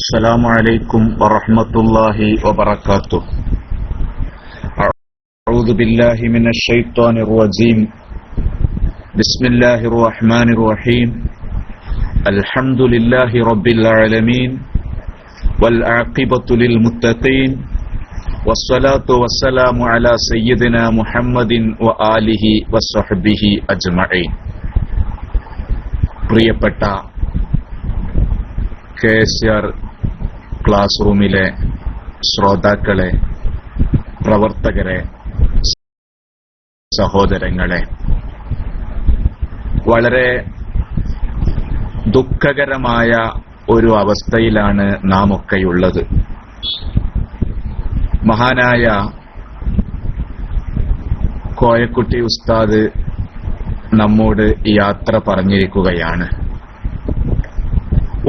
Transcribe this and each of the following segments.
السلام عليكم ورحمة الله وبركاته. أعوذ بالله من الشيطان الرجيم. بسم الله الرحمن الرحيم. الحمد لله رب العالمين والعاقبة للمتقين والصلاة والسلام على سيدنا محمد وآله وصحبه أجمعين. പ്രിയപ്പെട്ട KSR class റൂമിലെ ശ്രോതാക്കളെ, പ്രവർത്തകരെ, സഹോദരങ്ങളെ, വളരെ ദുഃഖകരമായ ഒരു അവസ്ഥയിലാണ് നാം ഒക്കെയുള്ളത്. മഹാനായ കോയക്കുട്ടി ഉസ്താദ് നമ്മോട് യാത്ര പറഞ്ഞിരിക്കുകയാണ്.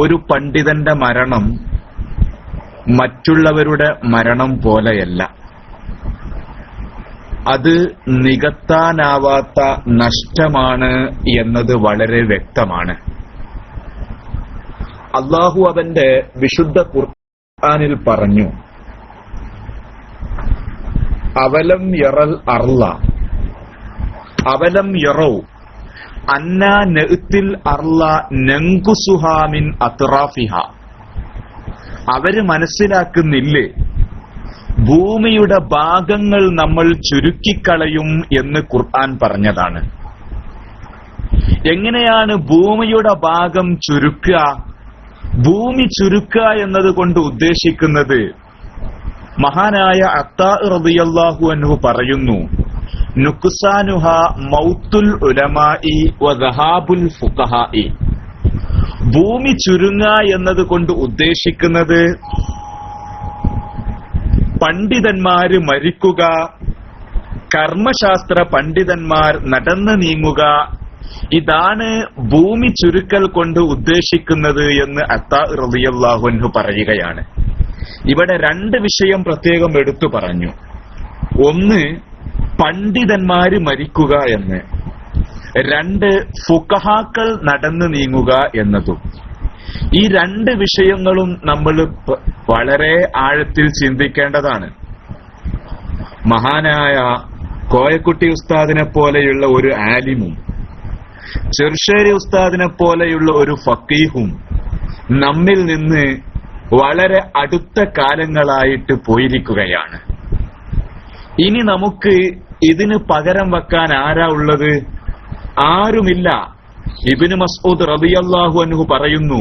ഒരു പണ്ഡിതന്റെ മരണം മറ്റുള്ളവരുടെ മരണം പോലെയല്ല. അത് നികത്താനാവാത്ത നഷ്ടമാണ് എന്നത് വളരെ വ്യക്തമാണ്. അല്ലാഹു അവന്റെ വിശുദ്ധ ഖുർആനിൽ പറഞ്ഞു, അവലം യറൽ അർള അവലം യറൗ അന്നാ നഅ്തിൽ അർള നൻകുസുഹാ മിൻ അത്റാഫിഹാ. അവര് മനസ്സിലാക്കുന്നില്ലേ ഭൂമിയുടെ ഭാഗങ്ങൾ നമ്മൾ ചുരുക്കിക്കളയും എന്ന് ഖുർആൻ പറഞ്ഞതാണ്. എങ്ങനെയാണ് ഭൂമിയുടെ ഭാഗം ചുരുക്കുക? ഭൂമി ചുരുക്കുക എന്നതുകൊണ്ട് ഉദ്ദേശിക്കുന്നത്, മഹാനായ അത്താ റളിയല്ലാഹു അൻഹു പറയുന്നു, നുക്സാനുഹ മൗത്തുൽ ഉലമായി വ ദഹാബുൽ ഫുഖഹാഇ. ഭൂമി ചുരുങ്ങുക എന്നതുകൊണ്ട് ഉദ്ദേശിക്കുന്നത് പണ്ഡിതന്മാര് മരിക്കുക, കർമ്മശാസ്ത്ര പണ്ഡിതന്മാർ നടന്നു നീങ്ങുക. ഇതാണ് ഭൂമി ചുരുക്കൽ കൊണ്ട് ഉദ്ദേശിക്കുന്നത് എന്ന് അത്താ റളിയല്ലാഹു അൻഹു പറയുകയാണ്. ഇവിടെ രണ്ട് വിഷയം പ്രത്യേകം എടുത്തു പറഞ്ഞു. ഒന്ന്, പണ്ഡിതന്മാര് മരിക്കുക എന്ന്. രണ്ട്, ഫുഖഹാക്കൾ നടന്നു നീങ്ങുക എന്നതും. ഈ രണ്ട് വിഷയങ്ങളും നമ്മൾ വളരെ ആഴത്തിൽ ചിന്തിക്കേണ്ടതാണ്. മഹാനായ കോയക്കുട്ടി ഉസ്താദിനെ പോലെയുള്ള ഒരു ആലിമും ചെറുശ്ശേരി ഉസ്താദിനെ പോലെയുള്ള ഒരു ഫക്കീഹും നമ്മിൽ നിന്ന് വളരെ അടുത്ത കാലങ്ങളായിട്ട് പോയിരിക്കുകയാണ്. ഇനി നമുക്ക് ഇതിന് പകരം വെക്കാൻ ആരാ ഉള്ളത്? ആരുമില്ല. ഇബ്നു മസ്ഊദ് റളിയല്ലാഹു അൻഹു പറയുന്നു,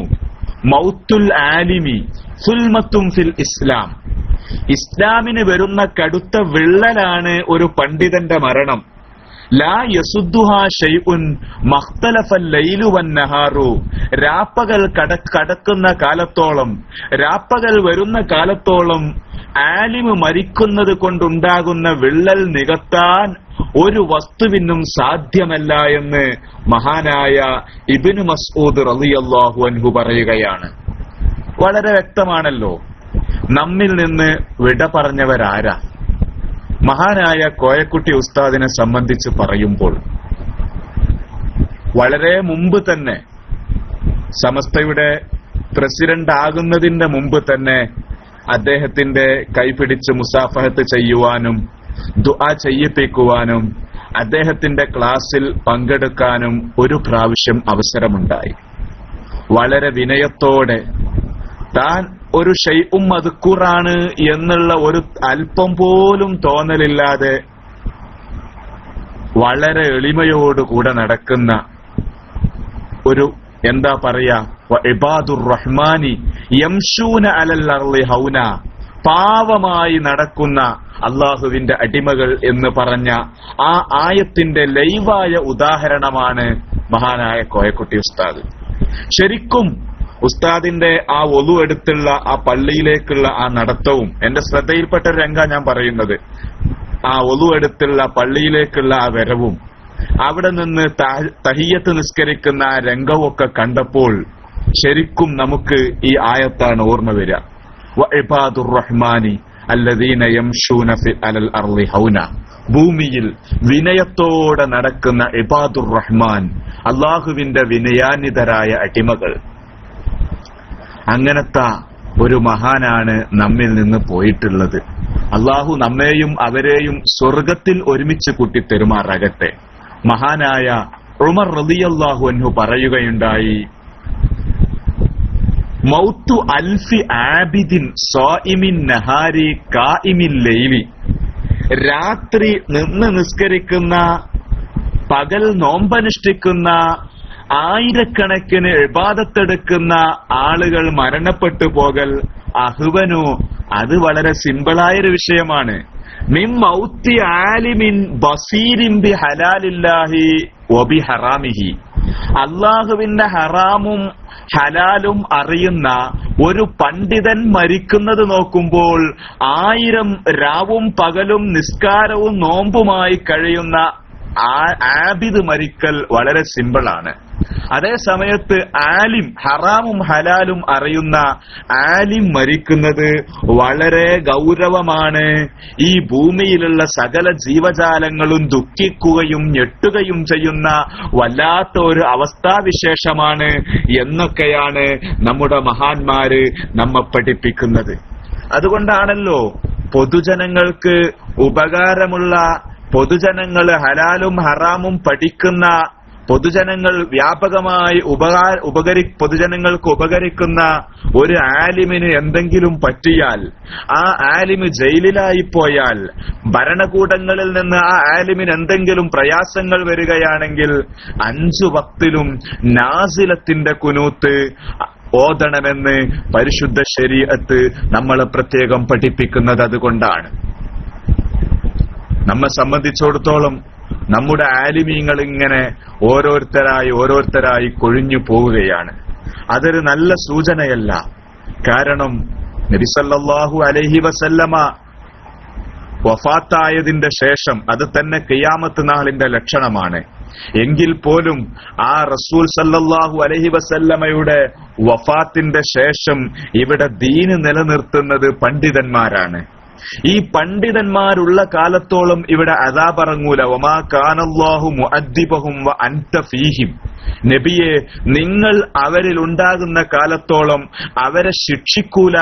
മൗത്തുൽ ആലിമി സുൽമത്തും ഫിൽ ഇസ്ലാം. ഇസ്ലാമിന് വരുന്ന കടുത്ത വിള്ളലാണ് ഒരു പണ്ഡിതന്റെ മരണം. ലാ യസുദ്ദുഹാ ശൈഉൻ മഖ്തലഫൽ ലൈലു വന്നഹാറു. രാപ്പകൽ കടക്കുന്ന കാലത്തോളം, രാപ്പകൽ വരുന്ന കാലത്തോളം ആലിമ് മരിക്കുന്നത് കൊണ്ടുണ്ടാകുന്ന വിള്ളൽ നികത്താൻ ഒരു വസ്തുവിനും സാധ്യമല്ല എന്ന് മഹാനായ ഇബ്നു മസ്ഊദ് റളിയല്ലാഹു അൻഹു പറയുകയാണ്. വളരെ വ്യക്തമാണല്ലോ. നമ്മിൽ നിന്ന് വിട പറഞ്ഞവരാരാ? മഹാനായ കോയക്കുട്ടി ഉസ്താദിനെ സംബന്ധിച്ച് പറയുമ്പോൾ, വളരെ മുമ്പ് തന്നെ, സമസ്തയുടെ പ്രസിഡന്റ് ആകുന്നതിന്റെ മുമ്പ് തന്നെ അദ്ദേഹത്തിന്റെ കൈപിടിച്ച് മുസാഫഹത്ത് ചെയ്യുവാനും ദുആ ചെയ്യിപ്പിക്കുവാനും അദ്ദേഹത്തിന്റെ ക്ലാസ്സിൽ പങ്കെടുക്കാനും ഒരു പ്രാവശ്യം അവസരമുണ്ടായി. വളരെ വിനയത്തോടെ, താൻ ഒരു ഷൈഉം മദ്കൂറാണ് എന്നുള്ള ഒരു അല്പം പോലും തോന്നലില്ലാതെ വളരെ എളിമയോടുകൂടെ നടക്കുന്ന ഒരു, എന്താ പറയാ, ഇബാദുർ റഹ്മാനി യംശൂന അലൽ അർളി ഹൗന, പാവമായി നടക്കുന്ന അള്ളാഹുവിന്റെ അടിമകൾ എന്ന് പറഞ്ഞ ആ ആയത്തിന്റെ ലൈവായ ഉദാഹരണമാണ് മഹാനായ കോയക്കുട്ടി ഉസ്താദ്. ശരിക്കും ഉസ്താദിന്റെ ആ ഒളു എടുത്തുള്ള ആ പള്ളിയിലേക്കുള്ള ആ നടത്തവും, എന്റെ ശ്രദ്ധയിൽപ്പെട്ട രംഗ ഞാൻ പറയുന്നത്, ആ ഒളു എടുത്തുള്ള പള്ളിയിലേക്കുള്ള ആ വരവും, അവിടെ നിന്ന് തഹിയ്യത്ത് നിസ്കരിക്കുന്ന ആ രംഗമൊക്കെ കണ്ടപ്പോൾ ശരിക്കും നമുക്ക് ഈ ആയത്താണ് ഓർമ്മ വരിക. വഇബാദുർ റഹ്മാനി അല്ലദീന യംശൂന അലൽ അർളി ഹൗന. ഭൂമിയിൽ വിനയത്തോടെ നടക്കുന്ന ഇബാദുർ റഹ്മാൻ, അള്ളാഹുവിന്റെ വിനയാന്വിതരായ അടിമകൾ. അങ്ങനത്തെ ഒരു മഹാനാണ് നമ്മിൽ നിന്ന് പോയിട്ടുള്ളത്. അള്ളാഹു നമ്മെയും അവരെയും സ്വർഗത്തിൽ ഒരുമിച്ച് കൂട്ടിത്തെരുമാറാകട്ടെ. മഹാനായ ഉമർ റളിയല്ലാഹു അൻഹു പറയുകയുണ്ടായി, മൗത്തു അൽഫി ആബിദിൻ സായിമിൻ നഹാരി കായിമിൻ ലൈലി. രാത്രി നിന്ന് നിസ്കരിക്കുന്ന, പകൽ നോമ്പനുഷ്ഠിക്കുന്ന, ആയിരക്കണക്കിന് ഇബാദത്തെടുക്കുന്ന ആളുകൾ മരണപ്പെട്ടു പോകൽ അഹ്വനു, അത് വളരെ സിമ്പിളായൊരു വിഷയമാണ്. മിൻ മൗത്തി ആലിമിൻ ബസീരിൻ ബി ഹലാലില്ലാഹി വബി ഹറാമിഹി. അള്ളാഹുവിന്റെ ഹറാമും ഹലാലും അറിയുന്ന ഒരു പണ്ഡിതൻ മരിക്കുന്നത് നോക്കുമ്പോൾ 1000 രാവും പകലും നിസ്കാരവും നോമ്പുമായി കഴിയുന്ന ആബിദ് മരിക്കൽ വളരെ സിമ്പിളാണ്. അതേ സമയത്ത് ആലിം, ഹറാമും ഹലാലും അറിയുന്ന ആലിം മരിക്കുന്നത് വളരെ ഗൗരവമാണ്. ഈ ഭൂമിയിലുള്ള സകല ജീവജാലങ്ങളും ദുഃഖിക്കുകയും ഞെട്ടുകയും ചെയ്യുന്ന വല്ലാത്ത ഒരു അവസ്ഥാവിശേഷമാണ് എന്നൊക്കെയാണ് നമ്മുടെ മഹാന്മാര് നമ്മെ പഠിപ്പിക്കുന്നത്. അതുകൊണ്ടാണല്ലോ പൊതുജനങ്ങൾക്ക് ഉപകാരമുള്ള, പൊതുജനങ്ങൾ ഹലാലും ഹറാമും പഠിക്കുന്ന, പൊതുജനങ്ങൾ വ്യാപകമായി പൊതുജനങ്ങൾക്ക് ഉപകരിക്കുന്ന ഒരു ആലിമിന് എന്തെങ്കിലും പറ്റിയാൽ, ആ ആലിമ് ജയിലിലായി പോയാൽ, ഭരണകൂടങ്ങളിൽ നിന്ന് ആ ആലിമിന് എന്തെങ്കിലും പ്രയാസങ്ങൾ വരികയാണെങ്കിൽ 5 വക്തിലും നാസിലത്തിന്റെ കുനൂത്ത് ഓതണമെന്ന് പരിശുദ്ധ ശരീഅത്ത് നമ്മളെ പ്രത്യേകം പഠിപ്പിക്കുന്നത് അതുകൊണ്ടാണ്. നമ്മെ സംബന്ധിച്ചിടത്തോളം നമ്മുടെ ആലിമീങ്ങൾ ഇങ്ങനെ ഓരോരുത്തരായി കൊഴിഞ്ഞു പോവുകയാണ്. അതൊരു നല്ല സൂചനയല്ല. കാരണം നബി സല്ലല്ലാഹു അലൈഹി വസല്ലമ വഫാത്തായതിന്റെ ശേഷം അത് തന്നെ ഖിയാമത്ത് നാളിന്റെ ലക്ഷണമാണ്. എങ്കിൽ പോലും ആ റസൂൽ സല്ലല്ലാഹു അലൈഹി വസല്ലമയുടെ വഫാത്തിന്റെ ശേഷം ഇവിടെ ദീന് നിലനിർത്തുന്നത് പണ്ഡിതന്മാരാണ്. ഈ പണ്ഡിതന്മാരുള്ള കാലത്തോളം ഇവിടെ അദാബ് ഇറങ്ങൂല. വമാ കാനല്ലാഹു മുഅദ്ദിബഹും വ അൻത ഫീഹിം. നബിയെ, നിങ്ങൾ അവരിൽ ഉണ്ടാകുന്ന കാലത്തോളം അവരെ ശിക്ഷിക്കൂല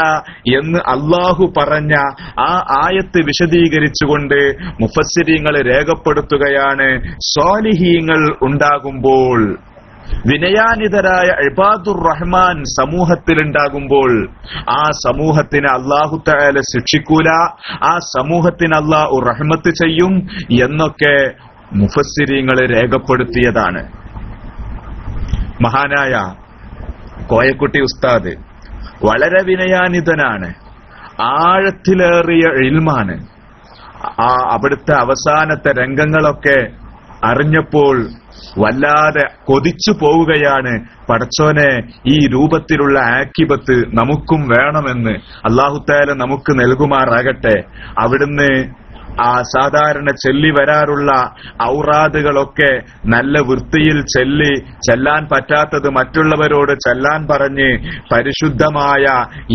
എന്ന് അള്ളാഹു പറഞ്ഞ ആ ആയത്ത് വിശദീകരിച്ചുകൊണ്ട് മുഫസ്സിരീങ്ങൾ രേഖപ്പെടുത്തുകയാണ്. സ്വാലിഹീങ്ങൾ ഉണ്ടാകുമ്പോൾ, വിനയാനിതരായ ഇബാദുർ റഹ്മാൻ സമൂഹത്തിലുണ്ടാകുമ്പോൾ ആ സമൂഹത്തിന് അല്ലാഹു തആല ശിക്ഷിക്കൂല, ആ സമൂഹത്തിന് അല്ലാഹു റഹ്മത്ത് ചെയ്യും എന്നൊക്കെ മുഫസ്സിരീങ്ങൾ രേഖപ്പെടുത്തിയതാണ്. മഹാനായ കോയക്കുട്ടി ഉസ്താദ് വളരെ വിനയാനിതനാണ്, ആഴത്തിലേറിയ ഇൽമാണ്. അവിടുത്തെ അവസാനത്തെ രംഗങ്ങളൊക്കെ അറിഞ്ഞപ്പോൾ വല്ലാതെ കൊതിച്ചു പോവുകയാണ്. പടച്ചോനെ, ഈ രൂപത്തിലുള്ള ആക്കിബത്ത് നമുക്കും വേണമെന്ന്. അല്ലാഹു തആല നമുക്ക് നൽകുമാറാകട്ടെ. അവിടുന്ന് ആ സാധാരണ ചൊല്ലി വരാറുള്ള ഔറാദുകളൊക്കെ നല്ല വൃത്തിയിൽ ചെല്ലാൻ പറ്റാത്തത് മറ്റുള്ളവരോട് ചെല്ലാൻ പറഞ്ഞ് പരിശുദ്ധമായ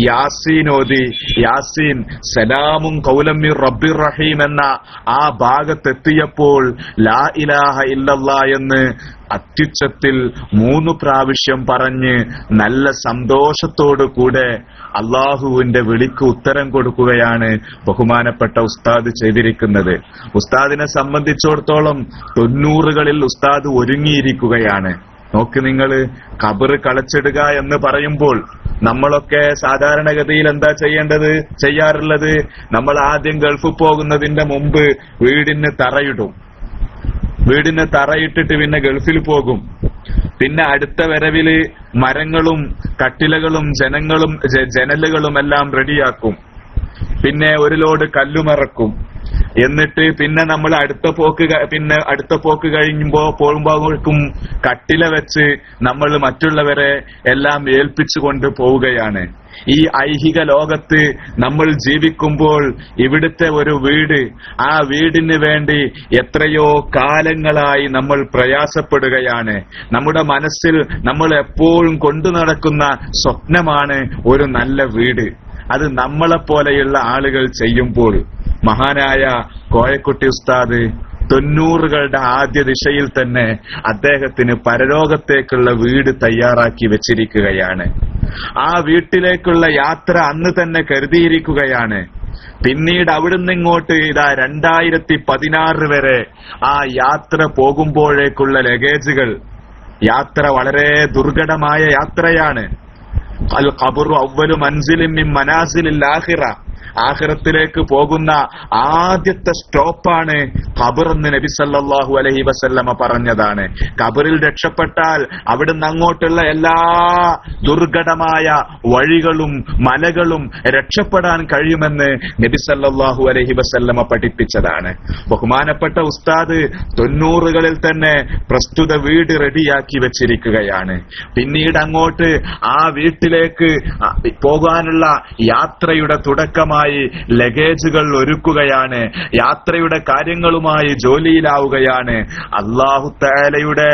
യാസീൻ ഓതി, യാസീൻ സലാമുൻ ഖൗലം മിർ റബ്ബിർ റഹീം എന്ന ആ ഭാഗത്തെത്തിയപ്പോൾ ലാ ഇലാഹ ഇല്ലല്ലാഹ് എന്ന് അത്യുച്ചത്തിൽ 3 പ്രാവശ്യം പറഞ്ഞ് നല്ല സന്തോഷത്തോടു കൂടെ അള്ളാഹുവിന്റെ വിളിക്ക് ഉത്തരം കൊടുക്കുകയാണ് ബഹുമാനപ്പെട്ട ഉസ്താദ് ചെയ്തിരിക്കുന്നത്. ഉസ്താദിനെ സംബന്ധിച്ചിടത്തോളം 90കളിൽ ഉസ്താദ് ഒരുങ്ങിയിരിക്കുകയാണ്. നോക്ക് നിങ്ങൾ, ഖബറ് കളച്ചിടുക എന്ന് പറയുമ്പോൾ നമ്മളൊക്കെ സാധാരണഗതിയിൽ എന്താ ചെയ്യാറുള്ളത്? നമ്മൾ ആദ്യം ഗൾഫ് പോകുന്നതിന്റെ മുമ്പ് വീടിന് തറയിടും. വീടിന് തറയിട്ടിട്ട് പിന്നെ ഗൾഫിൽ പോകും. പിന്നെ അടുത്ത വരവില് മരങ്ങളും കട്ടിലകളും ജനലുകളും എല്ലാം റെഡിയാക്കും. പിന്നെ ഒരു ലോഡ് കല്ലുമിറക്കും. എന്നിട്ട് പിന്നെ നമ്മൾ അടുത്ത പോക്ക് പോകുമ്പോഴേക്കും കട്ടില വെച്ച് നമ്മൾ മറ്റുള്ളവരെ എല്ലാം ഏൽപ്പിച്ചുകൊണ്ട് പോവുകയാണ്. ഈ ഐഹിക ലോകത്ത് നമ്മൾ ജീവിക്കുമ്പോൾ ഇവിടുത്തെ ഒരു വീട്, ആ വീടിന് വേണ്ടി എത്രയോ കാലങ്ങളായി നമ്മൾ പ്രയാസപ്പെടുകയാണ്. നമ്മുടെ മനസ്സിൽ നമ്മൾ എപ്പോഴും കൊണ്ടു നടക്കുന്ന സ്വപ്നമാണ് ഒരു നല്ല വീട്. അത് നമ്മളെപ്പോലെയുള്ള ആളുകൾ ചെയ്യുമ്പോൾ മഹാനായ കോയക്കുട്ടി ഉസ്താദ് 90കളുടെ ആദ്യ ദിശയിൽ തന്നെ അദ്ദേഹത്തിന് പരലോകത്തേക്കുള്ള വീട് തയ്യാറാക്കി വെച്ചിരിക്കുകയാണ്. ആ വീട്ടിലേക്കുള്ള യാത്ര അന്ന് തന്നെ കരുതിയിരിക്കുകയാണ്. പിന്നീട് അവിടുന്ന് ഇങ്ങോട്ട് ഇതാ 2016 വരെ ആ യാത്ര പോകുമ്പോഴേക്കുള്ള ലഗേജുകൾ, യാത്ര വളരെ ദുർഘടമായ യാത്രയാണ്. അൽ ഖബ്റു അവ്വലു മൻസിലിൻ മിൻ മനാസിലിൽ ആഖിറ, ആഖിറത്തിലേക്ക് പോകുന്ന ആദ്യത്തെ സ്റ്റോപ്പാണ് ഖബർ എന്ന് നബി സല്ലല്ലാഹു അലൈഹി വസല്ലമ പറഞ്ഞതാണ്. ഖബറിൽ രക്ഷപ്പെട്ടാൽ അവിടുന്ന് അങ്ങോട്ടുള്ള എല്ലാ ദുർഘടമായ വഴികളും മലകളും രക്ഷപ്പെടാൻ കഴിയുമെന്ന് നബി സല്ലല്ലാഹു അലൈഹി വസല്ലമ പഠിപ്പിച്ചതാണ്. ബഹുമാനപ്പെട്ട ഉസ്താദ് 90കളിൽ തന്നെ പ്രസ്തുത വീട് റെഡിയാക്കി വെച്ചിരിക്കുകയാണ്. പിന്നീട് അങ്ങോട്ട് ആ വീട്ടിലേക്ക് പോകാനുള്ള യാത്രയുടെ തുടക്കമായി ലഗേജുകൾ ഒരുക്കുകയാണ്. യാത്രയുടെ കാര്യങ്ങളുമായി ജോലിയിലാവുകയാണ്. അല്ലാഹു തആലയുടെ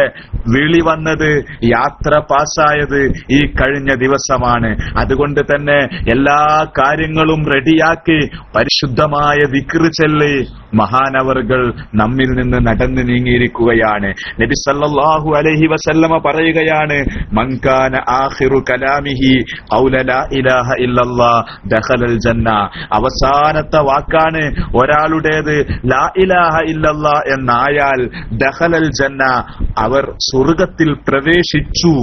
വിളി വന്നത്, യാത്ര പാസ്സായത് ഈ കഴിഞ്ഞ ദിവസമാണ്. അതുകൊണ്ട് തന്നെ എല്ലാ കാര്യങ്ങളും റെഡിയാക്കി പരിശുദ്ധമായ ദിക്ർ ചൊല്ലി മഹാനവറുകൾ നമ്മിൽ നിന്ന് നടന്നു നീങ്ങിയിരിക്കുകയാണ്. നബി സല്ലല്ലാഹു അലൈഹി വസല്ലമ പറയുകയാണ്, മൻ കാന ആഖിറു കലാമിഹി ഖൗല ലാ ഇലാഹ ഇല്ലല്ലാഹ് ദഖലൽ ജന്ന. അവസാനത്തെ വാക്കാണ് ഒരാളുടേത് ലാ ഇലാഹ ഇല്ലല്ലാഹ് എന്നായാൽ ദഖലൽ ജന്ന, അവർ സ്വർഗത്തിൽ പ്രവേശിച്ചു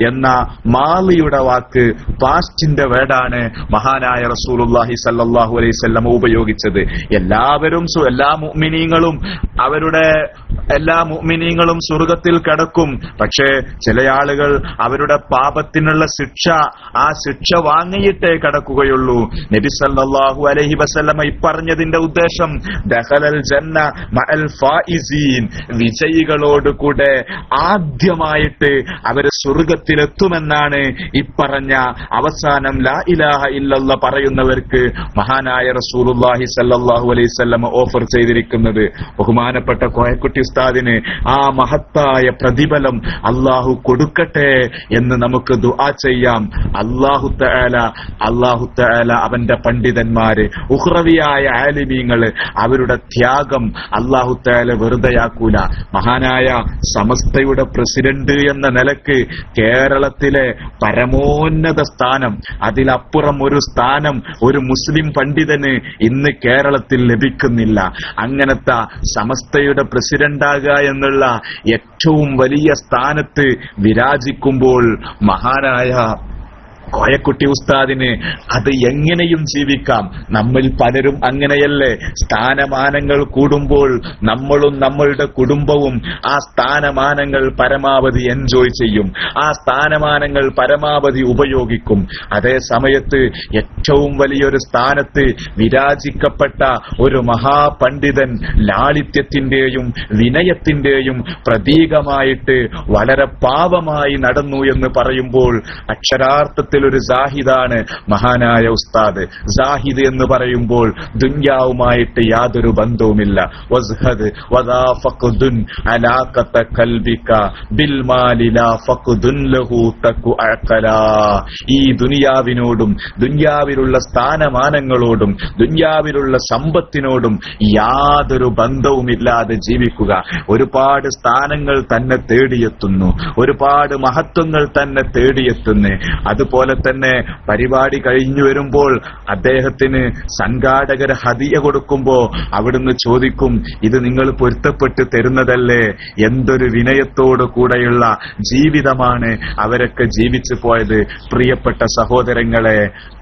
എന്ന മാളിയുടെ വാക്ക്, പാസ്റ്റിന്റെ വേർഡാണ് മഹാനായ റസൂലുള്ളാഹി സല്ലല്ലാഹു അലൈഹി വസല്ലം ഉപയോഗിച്ചത്. എല്ലാ മുഅ്മിനീങ്ങളും സ്വർഗത്തിൽ കടക്കും. പക്ഷേ ചില ആളുകൾ അവരുടെ പാപത്തിനുള്ള ശിക്ഷ, ആ ശിക്ഷ വാങ്ങിയിട്ടേ കടക്കുകയുള്ളൂ. നബി സല്ലല്ലാഹു അലൈഹി വസല്ലമ ഇപ്പറഞ്ഞതിന്റെ ഉദ്ദേശം ദഖലൽ ജന്ന മഅൽ ഫായിസീൻ, വിജയികളോട് കൂടെ ആദ്യമായിട്ട് അവര് സ്വർഗത്തിലെത്തുമെന്നാണ് ഇപ്പറഞ്ഞ അവസാനം ലാ ഇലാഹ ഇല്ലല്ലാഹ് പറയുന്നവർക്ക് മഹാനായ റസൂലുള്ളാഹി സല്ലല്ലാഹു അലൈഹി വസല്ലം ഓഫർ ചെയ്തിരിക്കുന്നത്. ബഹുമാനപ്പെട്ട കോയക്കുട്ടി ഉസ്താദിന് ആ മഹത്തായ പ്രതിഫലം അല്ലാഹു കൊടുക്കട്ടെ എന്ന് നമുക്ക് ദുആ ചെയ്യാം. അല്ലാഹു തആല അവന്റെ പണ്ഡിതന്മാര്, ഉഖ്റവിയായ ആലിമീങ്ങള്, അവരുടെ ത്യാഗം അല്ലാഹു തആല വെറുതെയാക്കൂല. മഹാനായ സമസ്തയുടെ പ്രസിഡന്റ് എന്ന നിലക്ക് കേരളത്തിലെ പരമോന്നത സ്ഥാനം, അതിലപ്പുറം ഒരു സ്ഥാനം ഒരു മുസ്ലിം പണ്ഡിതന് ഇന്ന് കേരളത്തിൽ ലഭിക്കുന്നില്ല. അങ്ങനത്തെ സമസ്തയുടെ പ്രസിഡന്റാകുക എന്നുള്ള ഏറ്റവും വലിയ സ്ഥാനത്ത് വിരാജിക്കുമ്പോൾ മഹാനായ കോയക്കുട്ടി ഉസ്താദിന് അത് എങ്ങനെയും ജീവിക്കാം. നമ്മിൽ പലരും അങ്ങനെയല്ലേ? സ്ഥാനമാനങ്ങൾ കൂടുമ്പോൾ നമ്മളും നമ്മളുടെ കുടുംബവും ആ സ്ഥാനമാനങ്ങൾ പരമാവധി എൻജോയ് ചെയ്യും, ആ സ്ഥാനമാനങ്ങൾ പരമാവധി ഉപയോഗിക്കും. അതേ സമയത്ത് ഏറ്റവും വലിയൊരു സ്ഥാനത്ത് വിരാജിക്കപ്പെട്ട ഒരു മഹാപണ്ഡിതൻ ലാളിത്യത്തിന്റെയും വിനയത്തിന്റെയും പ്രതീകമായിട്ട് വളരെ പാവമായി നടന്നു എന്ന് പറയുമ്പോൾ അക്ഷരാർത്ഥത്തിൽ ഒരു സാഹിദാണ് മഹാനായ ഉസ്താദ്. സാഹിദ് എന്ന് പറയുമ്പോൾ ദുനിയാവുമായിട്ട് യാതൊരു ബന്ധവുമില്ല. വസ്ഹദ് വദാ ഫഖ്ദുൻ അലാഖത ഖൽബിക ബിൽ മാലി ലാ ഫഖ്ദുൻ ലഹു തഖു അഖലാ. ഈ ദുനിയാവിനോടും ദുനിയാവിലുള്ള സ്ഥാനമാനങ്ങളോടും ദുനിയാവിലുള്ള സമ്പത്തിനോടും യാതൊരു ബന്ധവുമില്ലാതെ ജീവിക്കുക. ഒരുപാട് സ്ഥാനങ്ങൾ തന്നെ തേടിയെത്തുന്നു, ഒരുപാട് മഹത്വങ്ങൾ തന്നെ തേടിയെത്തുന്നു. അതുപോലെ തന്നെ പരിപാടി കഴിഞ്ഞു വരുമ്പോൾ അദ്ദേഹത്തിന് സംഘാടകർ ഹദിയ കൊടുക്കുമ്പോ അവിടുന്ന് ചോദിക്കും, ഇത് നിങ്ങൾ പൊരുത്തപ്പെട്ട് തരുന്നതല്ലേ? എന്തൊരു വിനയത്തോടു കൂടെയുള്ള ജീവിതമാണ് അവരൊക്കെ ജീവിച്ചു പോയത്. പ്രിയപ്പെട്ട സഹോദരങ്ങളെ,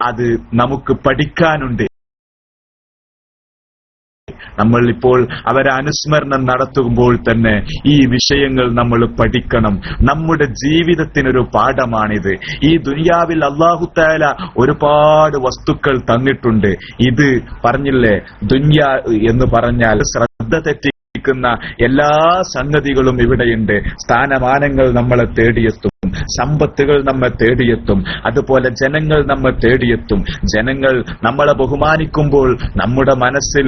അത് നമുക്ക് പഠിക്കാനുണ്ട്. നമ്മൾ ഇപ്പോൾ അവരെ അനുസ്മരണം നടത്തുമ്പോൾ തന്നെ ഈ വിഷയങ്ങൾ നമ്മൾ പഠിക്കണം. നമ്മുടെ ജീവിതത്തിനൊരു പാഠമാണിത്. ഈ ദുനിയാവിൽ അല്ലാഹു തആല ഒരുപാട് വസ്തുക്കൾ തന്നിട്ടുണ്ട്. ഇത് പറഞ്ഞില്ലേ, ദുനിയ എന്ന് പറഞ്ഞാൽ ശ്രദ്ധ തെറ്റിക്കുന്ന എല്ലാ സംഗതികളും ഇവിടെയുണ്ട്. സ്ഥാനമാനങ്ങൾ നമ്മളെ തേടിയെത്തും, സമ്പത്തുകൾ നമ്മെ തേടിയെത്തും, അതുപോലെ ജനങ്ങൾ നമ്മെ തേടിയെത്തും. ജനങ്ങൾ നമ്മളെ ബഹുമാനിക്കുമ്പോൾ നമ്മുടെ മനസ്സിൽ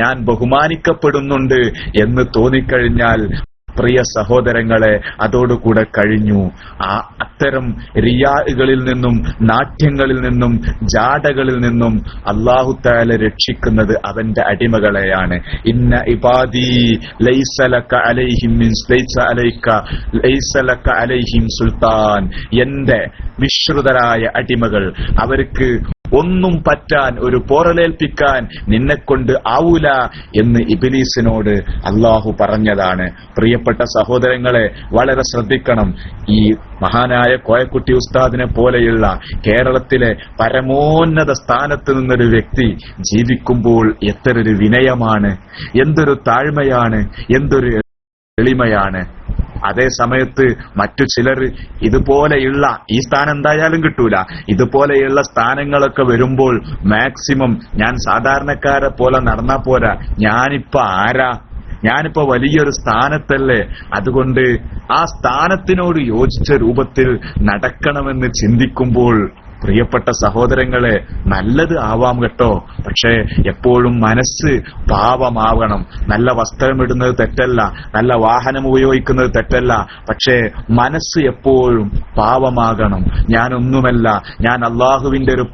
ഞാൻ ബഹുമാനിക്കപ്പെടുന്നുണ്ട് എന്ന് തോന്നിക്കഴിഞ്ഞാൽ പ്രിയ സഹോദരങ്ങളെ, അതോടുകൂടെ കഴിഞ്ഞു. അത്തരം റിയാകളിൽ നിന്നും നാട്യങ്ങളിൽ നിന്നും ജാടകളിൽ നിന്നും അല്ലാഹു തആല രക്ഷിക്കുന്നത് അവന്റെ അടിമകളെയാണ്. ഇന്ന ഇബാദി ലൈസ ലക അലൈഹിം സുൽത്താൻ. എന്റെ വിശ്രുതരായ അടിമകൾ, അവർക്ക് ഒന്നും പറ്റാൻ, ഒരു പോറലേൽപ്പിക്കാൻ നിന്നെക്കൊണ്ട് ആവൂല എന്ന് ഇബ്ലീസിനോട് അല്ലാഹു പറഞ്ഞതാണ്. പ്രിയപ്പെട്ട സഹോദരങ്ങളെ, വളരെ ശ്രദ്ധിക്കണം. ഈ മഹാനായ കോയക്കുട്ടി ഉസ്താദിനെ പോലെയുള്ള കേരളത്തിലെ പരമോന്നത സ്ഥാനത്ത് നിന്നൊരു വ്യക്തി ജീവിക്കുമ്പോൾ എത്രയൊരു വിനയമാണ്, എന്തൊരു താഴ്മയാണ്, എന്തൊരു എളിമയാണ്. അതേ സമയത്ത് മറ്റു ചിലർ ഇതുപോലെയുള്ള ഈ സ്ഥാനം എന്തായാലും കിട്ടൂല, ഇതുപോലെയുള്ള സ്ഥാനങ്ങളൊക്കെ വരുമ്പോൾ മാക്സിമം ഞാൻ സാധാരണക്കാരെ പോലെ നടന്നാ പോരാ, ഞാനിപ്പോ ആരാ, ഞാനിപ്പോ വലിയൊരു സ്ഥാനത്തല്ലേ, അതുകൊണ്ട് ആ സ്ഥാനത്തിനോട് യോജിച്ച രൂപത്തിൽ നടക്കണമെന്ന് ചിന്തിക്കുമ്പോൾ പ്രിയപ്പെട്ട സഹോദരങ്ങളെ, നല്ലത് ആവാം കേട്ടോ, പക്ഷേ എപ്പോഴും മനസ്സ് പാവമാവണം. നല്ല വസ്ത്രമിടുന്നത് തെറ്റല്ല, നല്ല വാഹനം ഉപയോഗിക്കുന്നത് തെറ്റല്ല, പക്ഷേ മനസ്സ് എപ്പോഴും പാവമാകണം. ഞാനൊന്നുമല്ല, ഞാൻ അള്ളാഹുവിന്റെ ഒരു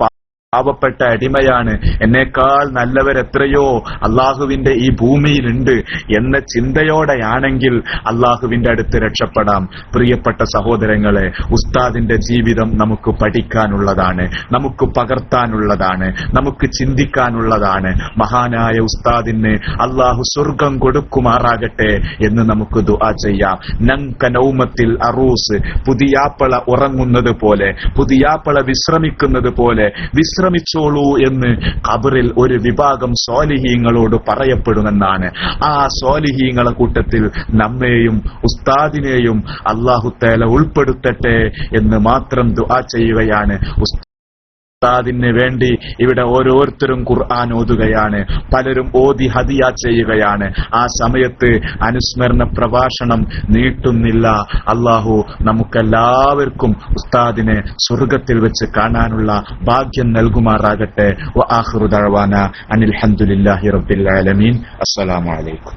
പാവപ്പെട്ട അടിമയാണ്, എന്നേക്കാൾ നല്ലവരെത്രയോ അള്ളാഹുവിന്റെ ഈ ഭൂമിയിലുണ്ട് എന്ന ചിന്തയോടെയാണെങ്കിൽ അള്ളാഹുവിന്റെ അടുത്ത് രക്ഷപ്പെടാം. പ്രിയപ്പെട്ട സഹോദരങ്ങളെ, ഉസ്താദിന്റെ ജീവിതം നമുക്ക് പഠിക്കാനുള്ളതാണ്, നമുക്ക് പകർത്താനുള്ളതാണ്, നമുക്ക് ചിന്തിക്കാനുള്ളതാണ്. മഹാനായ ഉസ്താദിന് അള്ളാഹു സ്വർഗം കൊടുക്കുമാറാകട്ടെ എന്ന് നമുക്ക് ദുആ ചെയ്യാം. നങ്ക നൗമത്തിൽ അറൂസ്, പുതിയാപ്പള ഉറങ്ങുന്നത് പോലെ, പുതിയാപ്പള വിശ്രമിക്കുന്നത് പോലെ വിശ്രമിച്ചോളൂ എന്ന് ഖബറിൽ ഒരു വിഭാഗം സ്വാലിഹീങ്ങളോട് പറയപ്പെടുമെന്നാണ്. ആ സ്വാലിഹീങ്ങളെ കൂട്ടത്തിൽ നമ്മെയും ഉസ്താദിനെയും അല്ലാഹു തആല ഉൾപ്പെടുത്തട്ടെ എന്ന് മാത്രം ദുആ ചെയ്യുകയാണ്. ഉസ്താദിന് വേണ്ടി ഇവിടെ ഓരോരുത്തരും ഖുർആൻ ഓതുകയാണ്, പലരും ഓതി ഹദിയ ചെയ്യുകയാണ്. ആ സമയത്ത് അനുസ്മരണ പ്രഭാഷണം നീട്ടുന്നില്ല. അല്ലാഹു നമുക്കെല്ലാവർക്കും ഉസ്താദിനെ സ്വർഗത്തിൽ വെച്ച് കാണാനുള്ള ഭാഗ്യം നൽകുമാറാകട്ടെ. വആഖിറു ദഅവാന അനിൽ ഹംദുലില്ലാഹി റബ്ബിൽ ആലമീൻ. അസ്സലാമു അലൈക്കും.